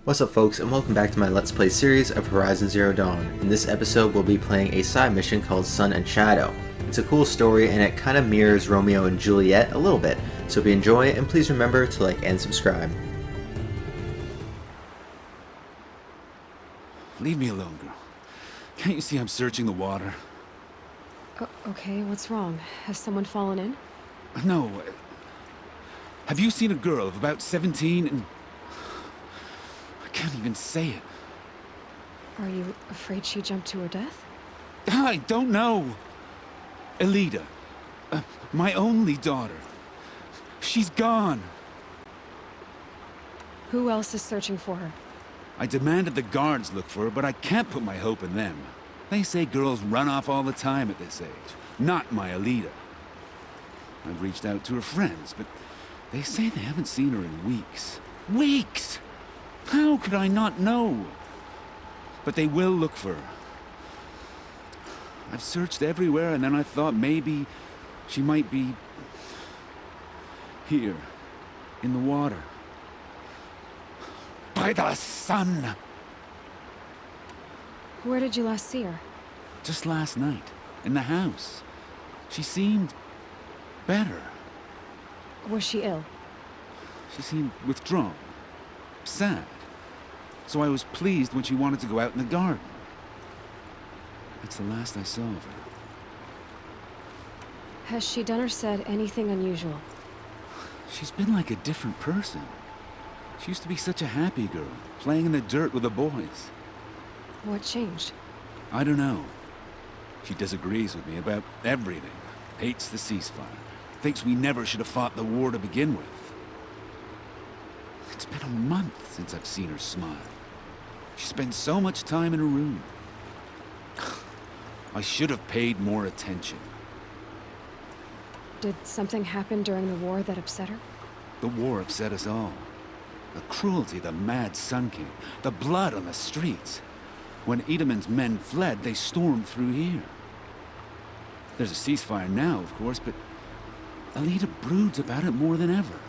What's up folks, and welcome back to my Let's Play series of Horizon Zero Dawn. In this episode we'll be playing a side mission called Sun and Shadow. It's a cool story and it kind of mirrors Romeo and Juliet a little bit, so if you enjoy it, and please remember to like and subscribe. Leave me alone, girl. Can't you see I'm searching the water? Okay, what's wrong? Has someone fallen in? No. Have you seen a girl of about 17 and... I can't even say it. Are you afraid she jumped to her death? I don't know. Elida. My only daughter. She's gone. Who else is searching for her? I demanded the guards look for her, but I can't put my hope in them. They say girls run off all the time at this age. Not my Elida. I've reached out to her friends, but they say they haven't seen her in weeks. Weeks! How could I not know? But they will look for her. I've searched everywhere, and then I thought maybe she might be... here, in the water. By the sun! Where did you last see her? Just last night, in the house. She seemed... better. Was she ill? She seemed withdrawn. Sad. So I was pleased when she wanted to go out in the garden. That's the last I saw of her. Has she done or said anything unusual? She's been like a different person. She used to be such a happy girl, playing in the dirt with the boys. What changed? I don't know. She disagrees with me about everything. Hates the ceasefire. Thinks we never should have fought the war to begin with. It's been a month since I've seen her smile. She spends so much time in her room. I should have paid more attention. Did something happen during the war that upset her? The war upset us all. The cruelty, the mad Sun King, the blood on the streets. When Edamon's men fled, they stormed through here. There's a ceasefire now, of course, but Elida broods about it more than ever.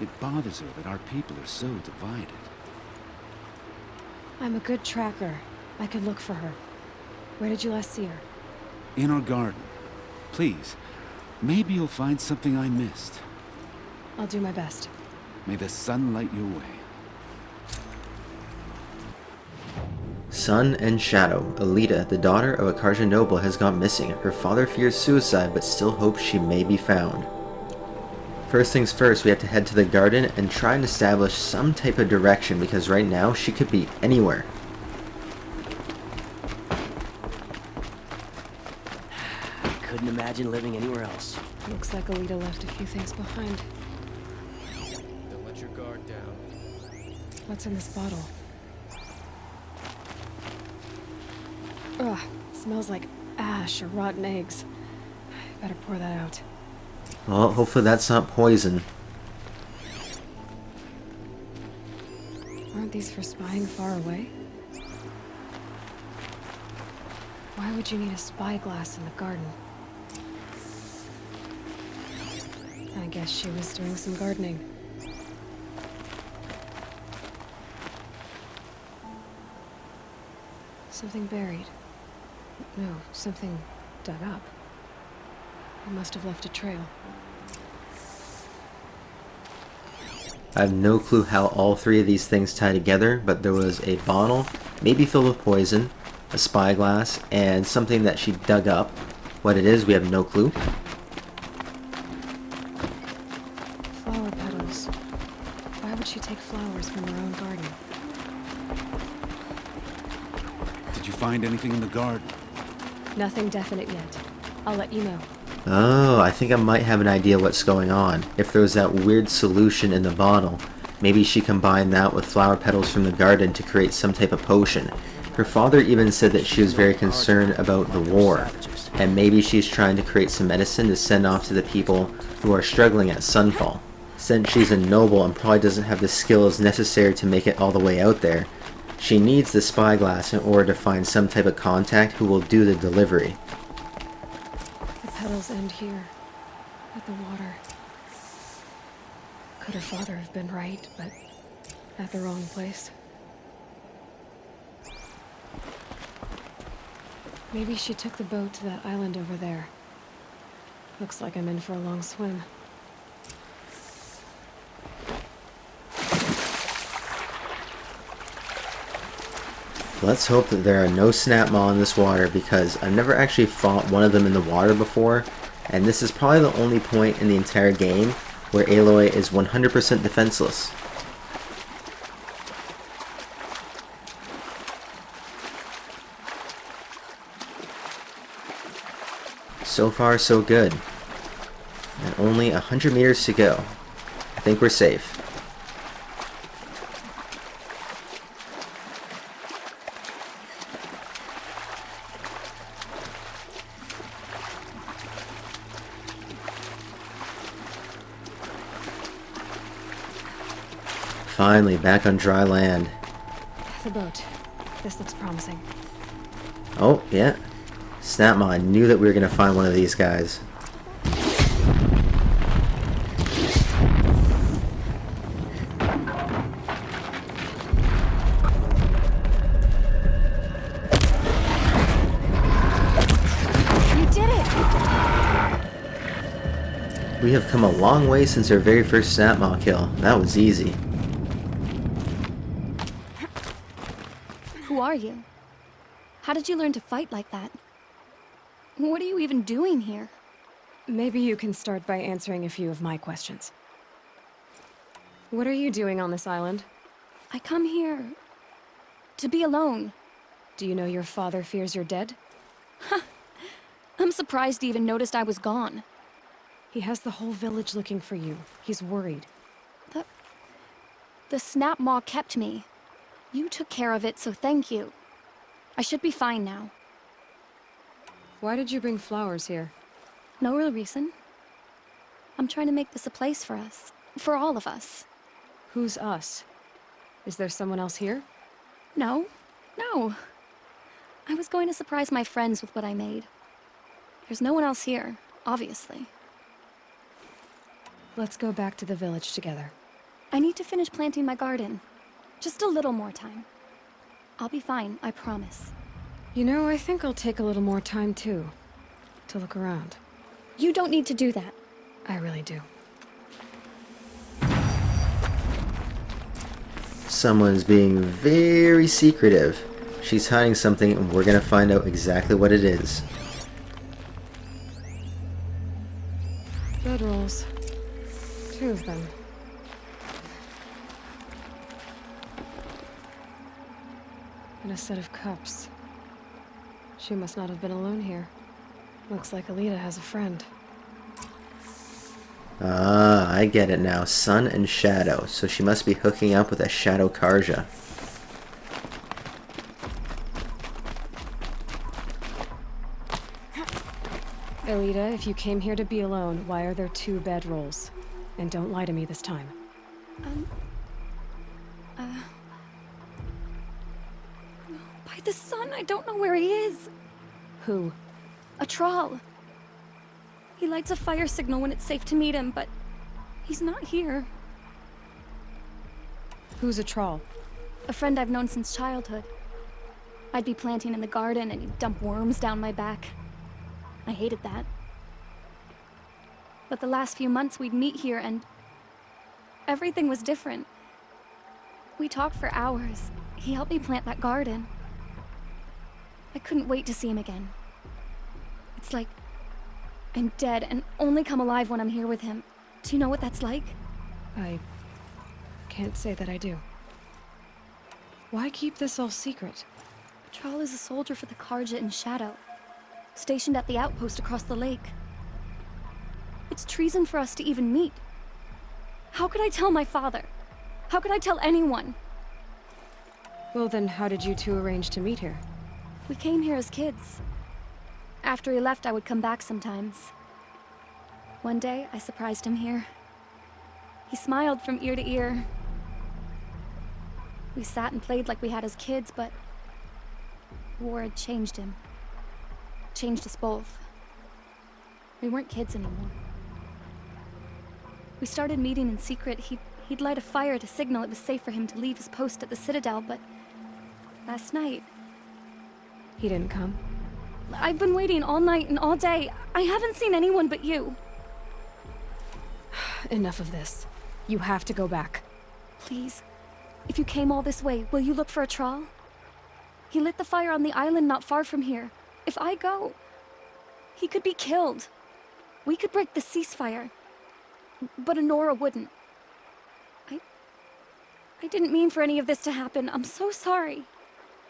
It bothers her that our people are so divided. I'm a good tracker. I could look for her. Where did you last see her? In our garden. Please, maybe you'll find something I missed. I'll do my best. May the sun light your way. Sun and Shadow. Elida, the daughter of a Carja noble, has gone missing. Her father fears suicide but still hopes she may be found. First things first, we have to head to the garden and try and establish some type of direction because right now she could be anywhere. I couldn't imagine living anywhere else. Looks like Elida left a few things behind. Don't let your guard down. What's in this bottle? Ugh, it smells like ash or rotten eggs. I better pour that out. Well, hopefully that's not poison. Aren't these for spying far away? Why would you need a spyglass in the garden? I guess she was doing some gardening. Something buried. No, something dug up. It must have left a trail. I have no clue how all three of these things tie together, but there was a bottle, maybe filled with poison, a spyglass, and something that she dug up. What it is, we have no clue. Flower petals. Why would she take flowers from her own garden? Did you find anything in the garden? Nothing definite yet. I'll let you know. Oh, I think I might have an idea what's going on. If there was that weird solution in the bottle, maybe she combined that with flower petals from the garden to create some type of potion. Her father even said that she was very concerned about the war, and maybe she's trying to create some medicine to send off to the people who are struggling at Sunfall. Since she's a noble and probably doesn't have the skills necessary to make it all the way out there, she needs the spyglass in order to find some type of contact who will do the delivery. The petals end here, at the water. Could her father have been right, but At the wrong place. Maybe she took the boat to that island over there. Looks like I'm in for a long swim. Let's hope that there are no snap maw in this water, because I've never actually fought one of them in the water before, and this is probably the only point in the entire game where Aloy is 100% defenseless. So far, so good. And only 100 meters to go. I think we're safe. Finally, back on dry land. The boat. This looks promising. Oh, yeah. Snapmaw, I knew that we were going to find one of these guys. You did it! We have come a long way since our very first Snapmaw kill. That was easy. Who are you? How did you learn to fight like that? What are you even doing here? Maybe you can start by answering a few of my questions. What are you doing on this island? I come here to be alone. Do you know your father fears you're dead? I'm surprised he even noticed I was gone. He has the whole village looking for you. He's worried. The snap maw kept me. You took care of it, so thank you. I should be fine now. Why did you bring flowers here? No real reason. I'm trying to make this a place for us. For all of us. Who's us? Is there someone else here? No. I was going to surprise my friends with what I made. There's no one else here, obviously. Let's go back to the village together. I need to finish planting my garden. Just a little more time. I'll be fine, I promise. You know, I think I'll take a little more time too. To look around. You don't need to do that. I really do. Someone's being very secretive. She's hiding something, and we're gonna find out exactly what it is. Bedrolls. 2 of them. And a set of cups. She must not have been alone here. Looks like Elida has a friend. Ah, I get it now. Sun and Shadow. So she must be hooking up with a Shadow Carja. Elida, if you came here to be alone, why are there 2 bedrolls? And don't lie to me this time. By the sun, I don't know where he is. Who? A troll. He lights a fire signal when it's safe to meet him, but he's not here. Who's a troll? A friend I've known since childhood. I'd be planting in the garden and he'd dump worms down my back. I hated that. But the last few months we'd meet here and everything was different. We talked for hours. He helped me plant that garden. I couldn't wait to see him again. It's like I'm dead and only come alive when I'm here with him. Do you know what that's like? I can't say that I do. Why keep this all secret? Patrol is a soldier for the Carja in Shadow, stationed at the outpost across the lake. It's treason for us to even meet. How could I tell my father? How could I tell anyone? Well then, how did you 2 arrange to meet here? We came here as kids. After he left, I would come back sometimes. One day, I surprised him here. He smiled from ear to ear. We sat and played like we had as kids, but war had changed him. Changed us both. We weren't kids anymore. We started meeting in secret. He'd He'd light a fire to signal it was safe for him to leave his post at the Citadel, but last night, He didn't come? I've been waiting all night and all day. I haven't seen anyone but you. Enough of this. You have to go back. Please, if you came all this way, will you look for a trawl? He lit the fire on the island not far from here. If I go, he could be killed. We could break the ceasefire, but Honora wouldn't. I didn't mean for any of this to happen. I'm so sorry.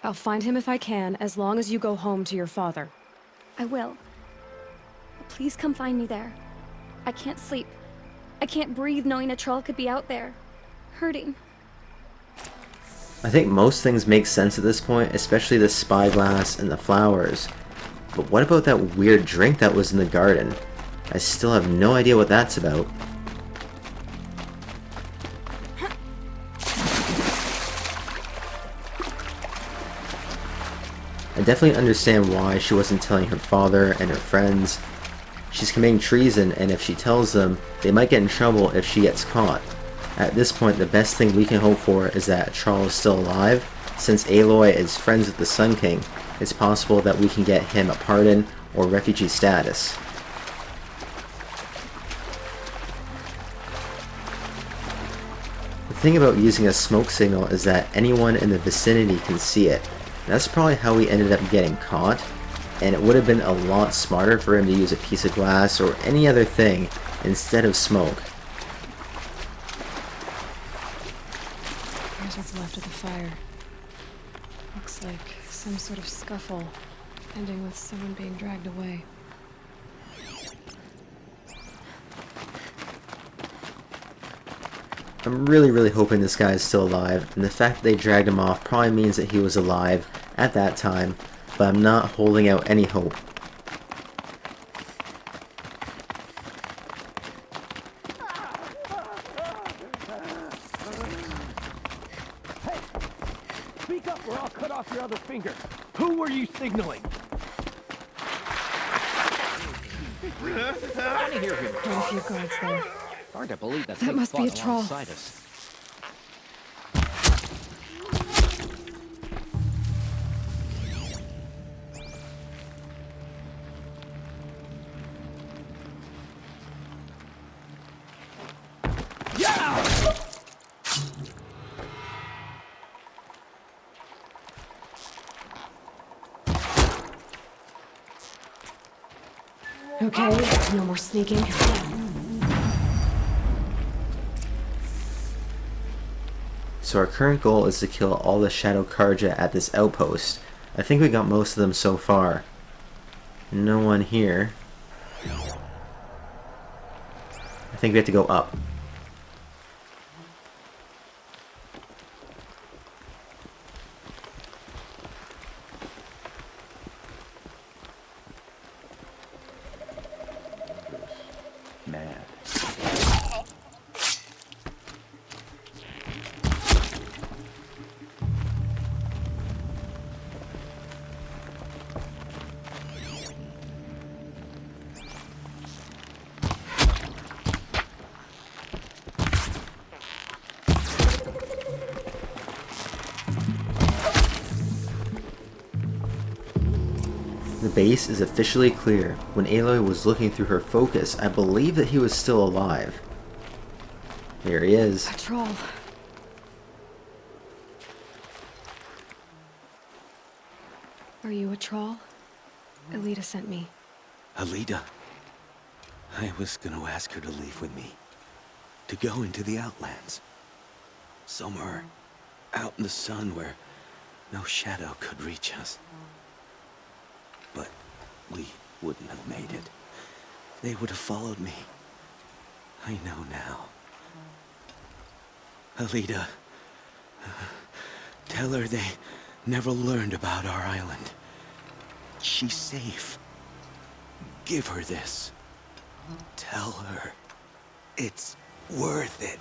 I'll find him if I can, as long as you go home to your father. I will. Please come find me there. I can't sleep. I can't breathe knowing a troll could be out there, hurting. I think most things make sense at this point, especially the spyglass and the flowers. But what about that weird drink that was in the garden? I still have no idea what that's about. I definitely understand why she wasn't telling her father and her friends. She's committing treason, and if she tells them, they might get in trouble if she gets caught. At this point, the best thing we can hope for is that Charles is still alive. Since Aloy is friends with the Sun King, it's possible that we can get him a pardon or refugee status. The thing about using a smoke signal is that anyone in the vicinity can see it. That's probably how we ended up getting caught, and it would have been a lot smarter for him to use a piece of glass or any other thing instead of smoke. Here's what's left of the fire. Looks like some sort of scuffle, ending with someone being dragged away. I'm really hoping this guy is still alive, and the fact that they dragged him off probably means that he was alive at that time, but I'm not holding out any hope. Hey! Speak up or I'll cut off your other finger! Who were you signaling? Out of here, Quite a few guards there. Hard to believe that That thing must be fought a troll. alongside us. Okay, no more sneaking. So our current goal is to kill all the Shadow Carja at this outpost. I think we got most of them so far. No one here. I think we have to go up. Mad. The base is officially clear. When Aloy was looking through her focus, I believe that he was still alive. Here he is. A troll. Are you a troll? Elida sent me. Elida. I was gonna ask her to leave with me. To go into the Outlands. Somewhere out in the sun where no shadow could reach us. But we wouldn't have made it. They would have followed me. I know now. Elida, tell her they never learned about our island. She's safe. Give her this. Tell her it's worth it.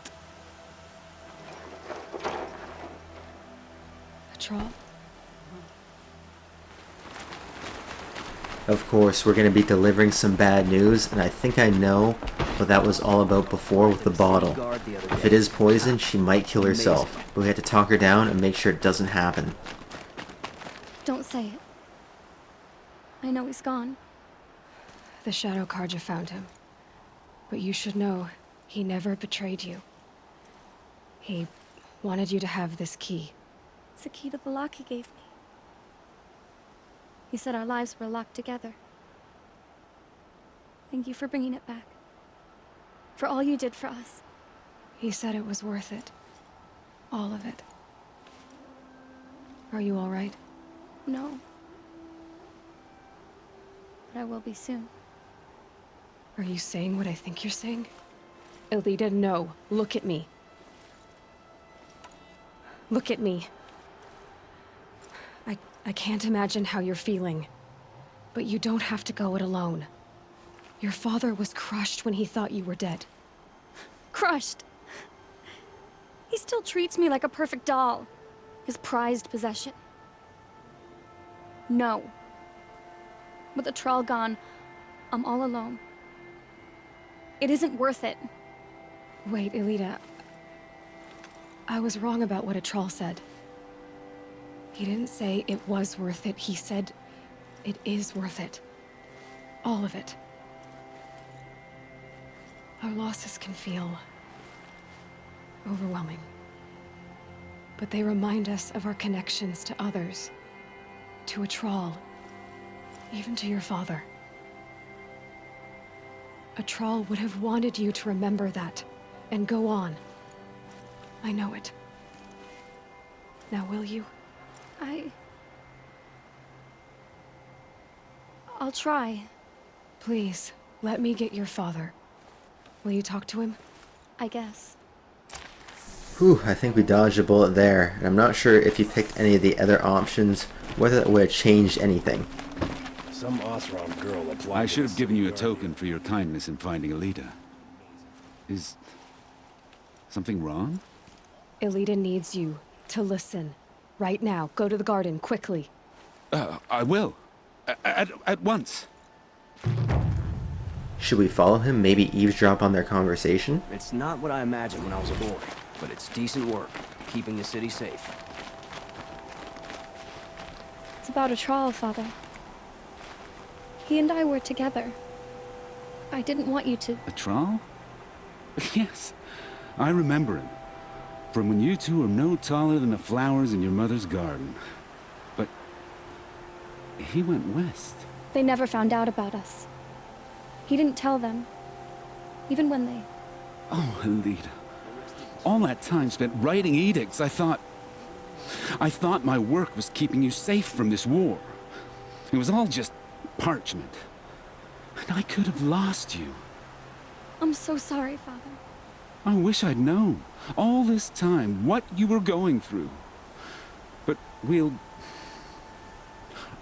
A troll? Of course, we're going to be delivering some bad news, and I think I know what that was all about before with the bottle. If it is poison, she might kill herself, but we have to talk her down and make sure it doesn't happen. Don't say it. I know he's gone. The Shadow Carja found him. But you should know, he never betrayed you. He wanted you to have this key. It's a key to the lock he gave me. He said our lives were locked together. Thank you for bringing it back. For all you did for us. He said it was worth it. All of it. Are you all right? No. But I will be soon. Are you saying what I think you're saying? Elida, no. Look at me. Look at me. I can't imagine how you're feeling. But you don't have to go it alone. Your father was crushed when he thought you were dead. Crushed. He still treats me like a perfect doll. His prized possession. No. With the Troll gone, I'm all alone. It isn't worth it. Wait, Elida. I was wrong about what a troll said. He didn't say it was worth it. He said it is worth it. All of it. Our losses can feel overwhelming. But they remind us of our connections to others. To a troll. Even to your father. A troll would have wanted you to remember that, and go on. I know it. Now will you? I'll try. Please, let me get your father. Will you talk to him? I guess. Whew, I think we dodged a bullet there, and I'm not sure if you picked any of the other options, whether that would have changed anything. Some Osram girl applied. I should have given you a token for your kindness in finding Elida. Is something wrong? Elida needs you to listen. Right now. Go to the garden, quickly. I will. At once. Should we follow him, maybe eavesdrop on their conversation? It's not what I imagined when I was a boy, but it's decent work, keeping the city safe. It's about a Troll, Father. He and I were together. I didn't want you to... A troll? Yes, I remember him. From when you two were no taller than the flowers in your mother's garden. But he went west. They never found out about us. He didn't tell them. Even when they... Oh, Elida. All that time spent writing edicts, I thought my work was keeping you safe from this war. It was all just parchment. And I could have lost you. I'm so sorry, Father. I wish I'd known, all this time, what you were going through. But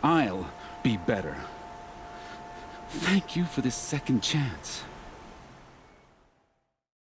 I'll be better. Thank you for this second chance.